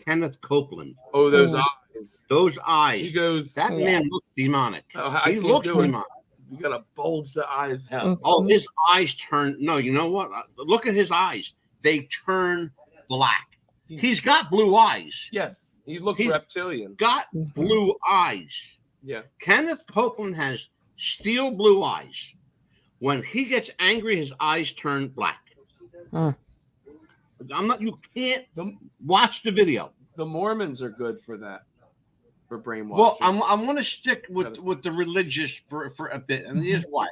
Kenneth Copeland. Oh, those eyes. Those eyes. He goes. That man looks demonic. He looks demonic. You gotta bulge the eyes out. Oh, his eyes turn. No, you know what? Look at his eyes. They turn black. He's got blue eyes. Yes, he looks reptilian. Got blue eyes. Yeah. Kenneth Copeland has steel blue eyes. When he gets angry, his eyes turn black. You can't watch the video. The Mormons are good for that. For brainwashing. Well, I'm going to stick with the religious for a bit, and here's why.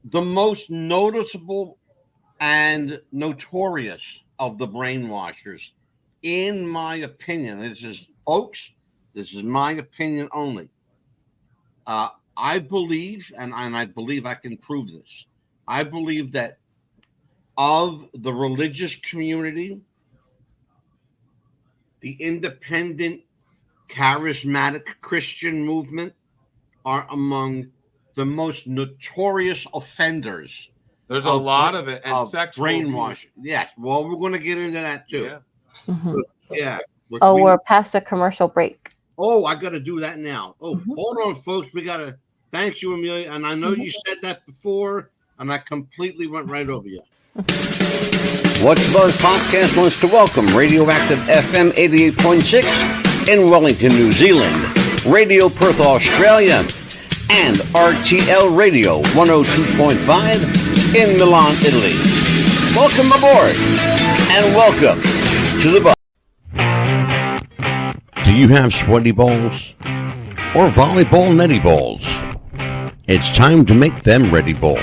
The most noticeable and notorious of the brainwashers, in my opinion, this is my opinion only. I believe, and I believe I can prove this. I believe that of the religious community, the independent, charismatic Christian movement are among the most notorious offenders. There's a lot of it, and sexual brainwashing. Yes, well, we're going to get into that too. Yeah. We're past a commercial break. Oh, I got to do that now. Oh, hold on, folks. We got to thank you, Amelia. And I know you said that before, and I completely went right over you. What's Buzz Podcast wants to welcome Radioactive FM 88.6 in Wellington, New Zealand, Radio Perth, Australia, and RTL Radio 102.5 in Milan, Italy. Welcome aboard, and welcome to the Buzz. Do you have sweaty balls or volleyball netty balls? It's time to make them ready balls.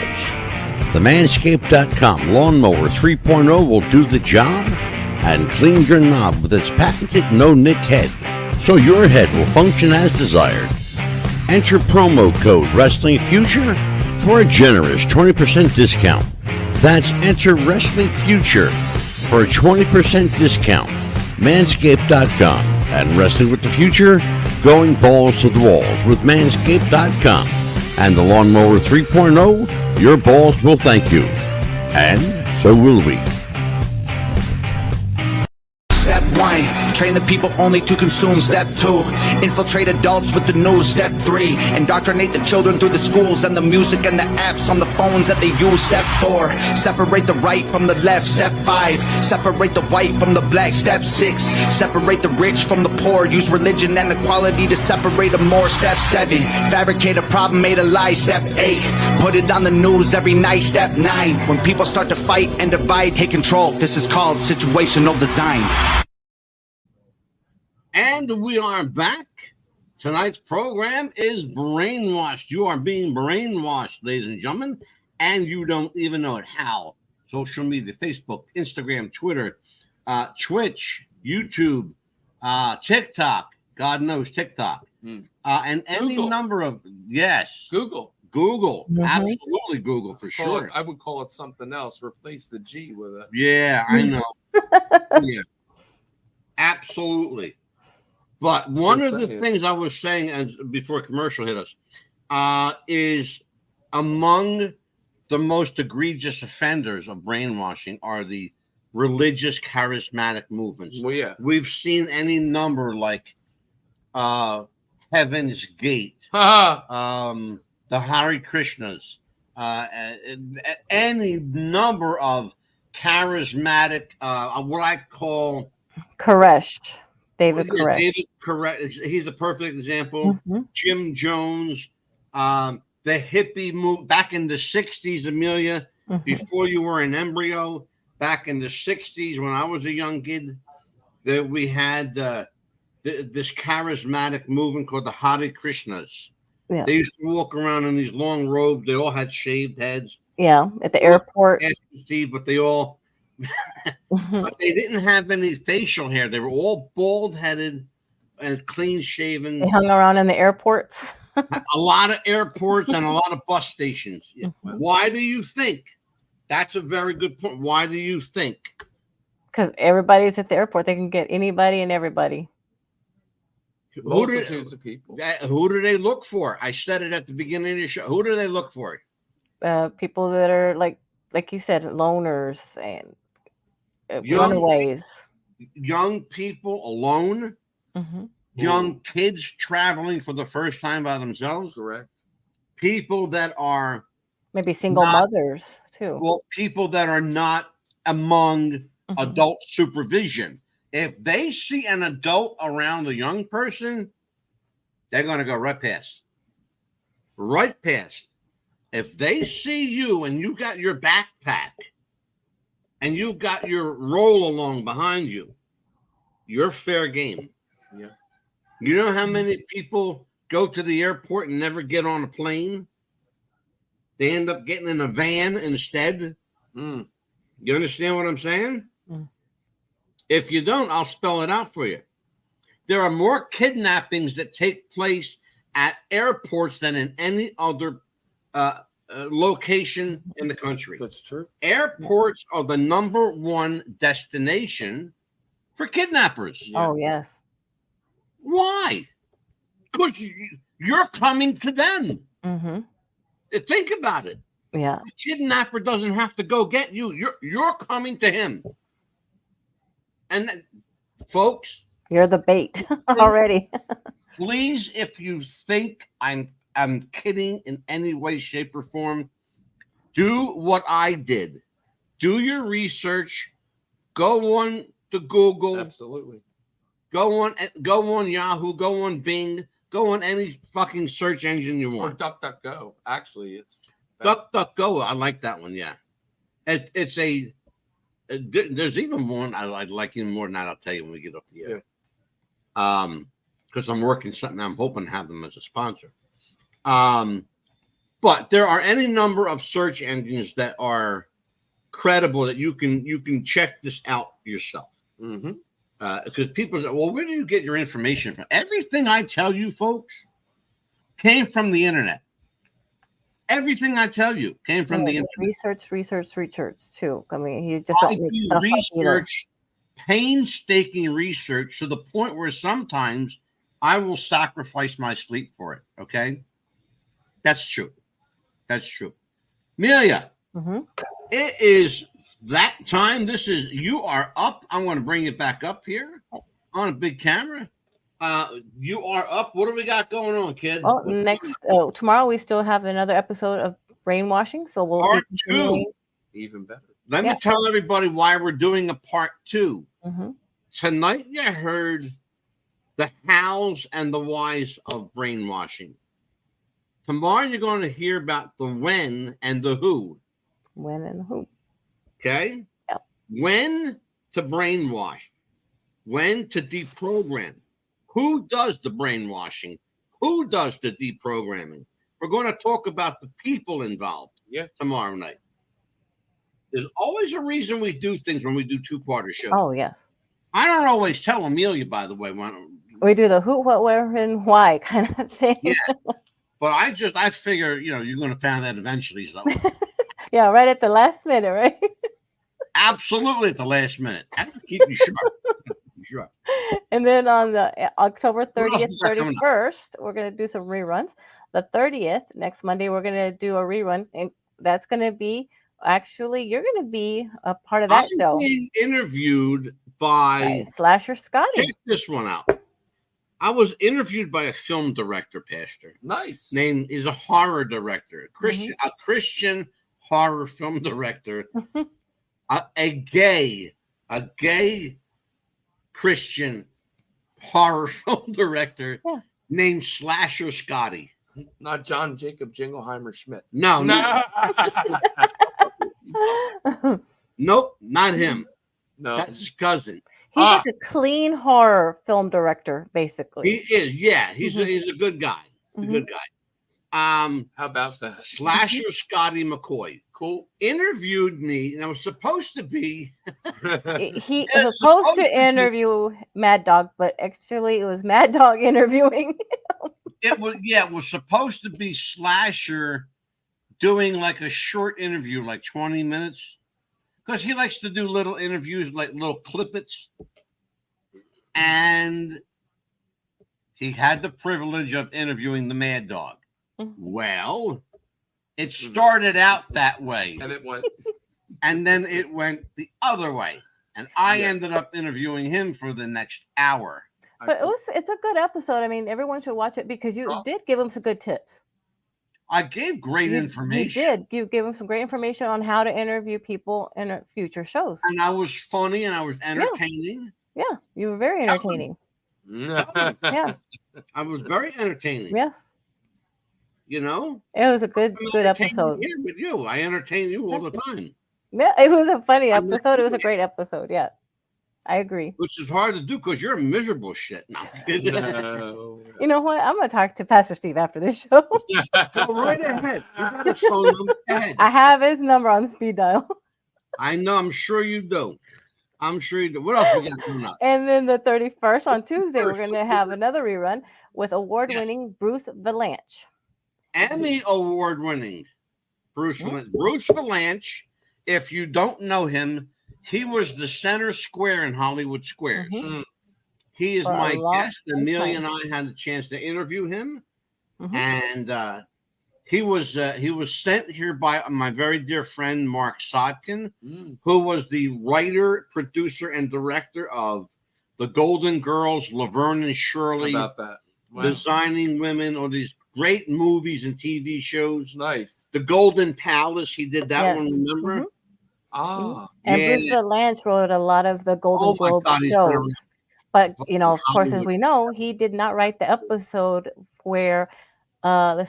The Manscaped.com Lawnmower 3.0 will do the job and clean your knob with its patented no-nick head, so your head will function as desired. Enter promo code WrestlingFuture for a generous 20% discount. That's enter Wrestling Future for a 20% discount. Manscaped.com and Wrestling with the Future, going balls to the walls with Manscaped.com and the Lawnmower 3.0. Your balls will thank you, and so will we. Step one, Train the people only to consume. Step 2, infiltrate adults with the news. Step 3, indoctrinate the children through the schools and the music and the apps on the phones that they use. Step 4, separate the right from the left. Step 5, separate the white from the black. Step 6, separate the rich from the poor. Use religion and equality to separate them more. Step 7, fabricate a problem made a lie. Step 8, put it on the news every night. Step 9, when people start to fight and divide, take control. This is called situational design. And we are back. Tonight's program is Brainwashed. You are being brainwashed, ladies and gentlemen, and you don't even know it. How? Social media, Facebook, Instagram, Twitter, Twitch, YouTube, TikTok. God knows TikTok. And any Google. number of, yes. Google. Absolutely Google for sure. I would call it something else. Replace the G with it. Yeah, I know. Yeah, absolutely. But one of the things I was saying as before commercial hit us is among the most egregious offenders of brainwashing are the religious charismatic movements. Well, yeah. We've seen any number like Heaven's Gate, the Hare Krishnas, any number of charismatic, what I call Koresh. David Koresh. David Koresh. He's a perfect example. Jim Jones, the hippie move back in the 60s, Amelia, before you were an embryo, back in the 60s when I was a young kid, that we had this charismatic movement called the Hare Krishnas. Yeah. They used to walk around in these long robes. They all had shaved heads. Yeah, at the airport. But they all, but they didn't have any facial hair. They were all bald-headed and clean-shaven. They hung around in the airports. A lot of airports and a lot of bus stations. Why do you think? That's a very good point. Why do you think? Because everybody's at the airport. They can get anybody and everybody. Multitudes of people. Who do they look for? I said it at the beginning of the show. Who do they look for? People that are like you said, loners and runaways. Young people alone. Young kids traveling for the first time by themselves. Correct. People that are maybe single mothers too. Well, people that are not among adult supervision. If they see an adult around a young person, they're going to go right past. Right past. If they see you and you got your backpack and you've got your roll along behind you, you're fair game. Yeah. You know how many people go to the airport and never get on a plane? They end up getting in a van instead. You understand what I'm saying? If you don't, I'll spell it out for you. There are more kidnappings that take place at airports than in any other location in the country. That's true. Airports are the number 1 destination for kidnappers. Yeah. Oh, yes. Why? Because you're coming to them. Think about it. Yeah. The kidnapper doesn't have to go get you. You're coming to him. And then, folks, you're the bait already. Please, if you think I'm kidding in any way, shape, or form, do what I did. Do your research. Go on to Google. Absolutely. Go on Yahoo. Go on Bing. Go on any fucking search engine you want. Or DuckDuckGo. Actually, it's DuckDuckGo. I like that one. Yeah, it's a. There's even one I'd like even more than that. I'll tell you when we get up the air. Yeah. Because I'm working something. I'm hoping to have them as a sponsor. But there are any number of search engines that are credible that you can check this out yourself. Because people say, well, where do you get your information from? Everything I tell you, folks, came from the internet. Everything I tell you came from the internet. Research too. I mean, you just don't do research, painstaking research to the point where sometimes I will sacrifice my sleep for it. Okay, that's true. That's true. Amelia, it is that time. You are up. I'm going to bring it back up here. On a big camera. You are up. What do we got going on, kid? Well, tomorrow we still have another episode of Brainwashing, so we'll part be 2. Even better. Let me tell everybody why we're doing a part 2. Mm-hmm. Tonight you heard the hows and the whys of brainwashing. Tomorrow you're going to hear about the when and the who. When and who. Okay? Yep. When to brainwash. When to deprogram. Who does the brainwashing? Who does the deprogramming? We're going to talk about the people involved tomorrow night. There's always a reason we do things when we do two-parter shows. Oh, yes. I don't always tell Amelia, by the way. We do the who, what, where, and why kind of thing. Yeah. But I figure, you're going to find that eventually. So. Yeah, right at the last minute, right? Absolutely at the last minute. I have to keep you sharp. And then on the October 30th, 31st, we're going to do some reruns. The 30th, next Monday, we're going to do a rerun. And that's going to be, actually, you're going to be a part of that show. I'm being interviewed by Slasher Scotty. Check this one out. I was interviewed by a film director, Pastor. Nice. He's a horror director, a Christian horror film director, a gay Christian horror film director named Slasher Scotty. Not John Jacob Jingleheimer Schmidt. No. Nope, not him. No, that's his cousin. He's like a clean horror film director, basically. He is, yeah. He's a good guy. A good guy. How about that? Slasher Scotty McCoy. Cool. Interviewed me, and I was supposed to be. He was supposed to interview Mad Dog, but actually it was Mad Dog interviewing him. It was supposed to be Slasher doing like a short interview, like 20 minutes. Because he likes to do little interviews, like little clippets. And he had the privilege of interviewing the Mad Dog. Well, it started out that way. And it went. And then it went the other way. And I ended up interviewing him for the next hour. But it's a good episode. I mean, everyone should watch it because you did give him some good tips. I gave great information. You did. You gave him some great information on how to interview people in future shows. And I was funny and I was entertaining. Yeah, you were very entertaining. Yeah. I was very entertaining. Yes. It was a good episode. Here with you. I entertain you all the time. Yeah, it was a funny episode. It was a great episode. Yeah. I agree. Which is hard to do because you're a miserable shit. No. You know what? I'm going to talk to Pastor Steve after this show. Go right ahead. You got his phone number. I have his number on speed dial. I know. I'm sure you do. What else we got coming up? And then the 31st on Tuesday, we're going to have another rerun with award-winning Bruce Valanche. Emmy award-winning Bruce Valanche. Bruce Valanche, if you don't know him, he was the center square in Hollywood Squares. He is my guest. Amelia and I had a chance to interview him, and he was sent here by my very dear friend Mark Sodkin, who was the writer, producer, and director of The Golden Girls, Laverne and Shirley, How about that? Wow. Designing Women, all these great movies and TV shows. Nice. The Golden Palace, he did that one. Remember? And Bruce Valanche wrote a lot of the Golden Globe shows. But, of course, as we know, he did not write the episode where, Will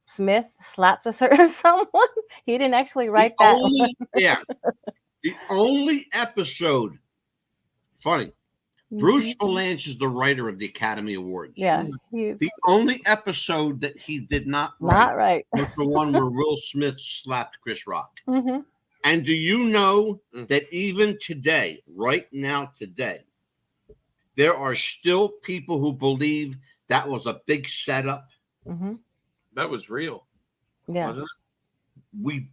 Smith slaps a certain someone. He didn't actually write that one. The only episode, funny, Bruce Valanche is the writer of the Academy Awards. Yeah. The only episode that he did not write was the one where Will Smith slapped Chris Rock. And do you know that even today, right now today, there are still people who believe that was a big setup? That was real. Yeah. Wasn't it?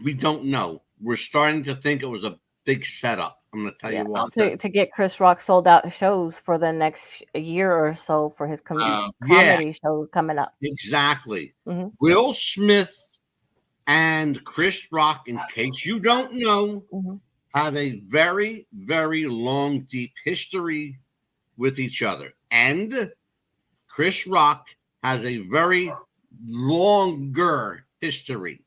We don't know. We're starting to think it was a big setup. I'm going to tell you what. To get Chris Rock sold out shows for the next year or so for his comedy shows coming up. Exactly. Will Smith and Chris Rock, in case you don't know, have a very, very long, deep history with each other. And Chris Rock has a very longer history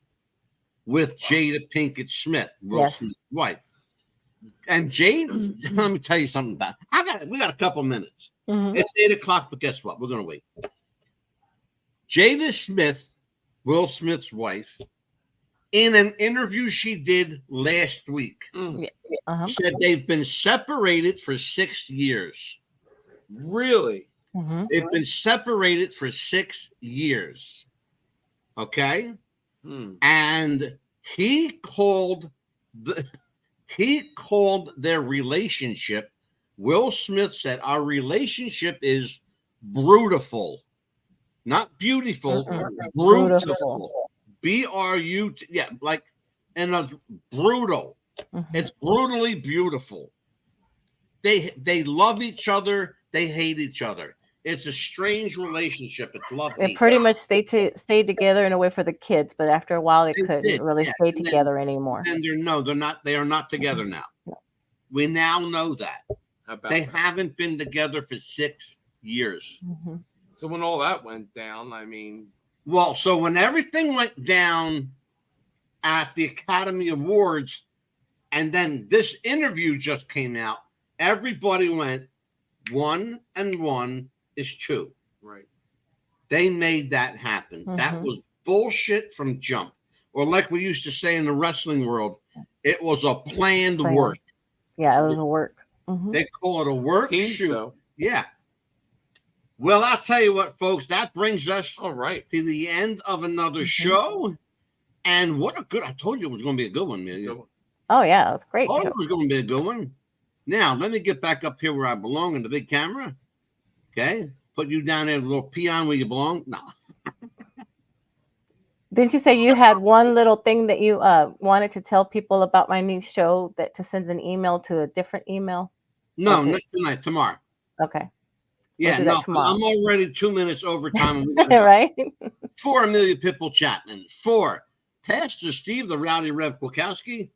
with Jada Pinkett Smith, Will Smith's wife. And Jade, let me tell you something about it. We got a couple minutes. It's 8:00, but guess what? We're going to wait. Jada Smith, Will Smith's wife, in an interview she did last week, said they've been separated for 6 years. Really? They've been separated for 6 years. Okay? And he called their relationship, Will Smith said, our relationship is brutal. Not beautiful, brutal. B-R-U-T, yeah, like, and a brutal. It's brutally beautiful. They love each other. They hate each other. It's a strange relationship. It's lovely. It pretty much stayed together in a way for the kids, but after a while, they couldn't really stay together anymore. And they're not. They are not together now. We now know that they haven't been together for 6 years. So when all that went down, I mean, well, so when everything went down at the Academy Awards, and then this interview just came out, everybody went 1 and 1 is 2. Right. They made that happen. That was bullshit from jump. Or like we used to say in the wrestling world, it was a planned work. Yeah, it was a work. They call it a work shoot. So. Yeah. Well, I'll tell you what, folks, that brings us all right to the end of another show. And what a good, I told you it was going to be a good one, Amelia. Oh, yeah, that's great. Oh, it was going to be a good one. Now, let me get back up here where I belong in the big camera. Okay. Put you down there, a little peon where you belong. No. Didn't you say you had one little thing that you wanted to tell people about my new show, that to send an email to a different email? No, not tonight, tomorrow. Okay. Yeah, we'll no, I'm already 2 minutes over time. Right? For Amelia Pitbull Chapman, for Pastor Steve, the Rowdy Rev Kwiatkowski,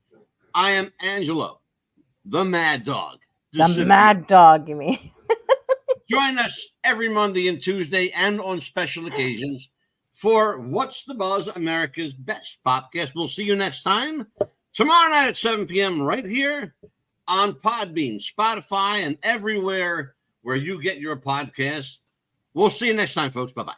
I am Angelo, the Mad Dog. The Mad Dog, you mean? Join us every Monday and Tuesday and on special occasions for What's the Buzz, America's Best Podcast. We'll see you next time, tomorrow night at 7 p.m. right here on Podbean, Spotify, and everywhere where you get your podcast. We'll see you next time, folks. Bye-bye.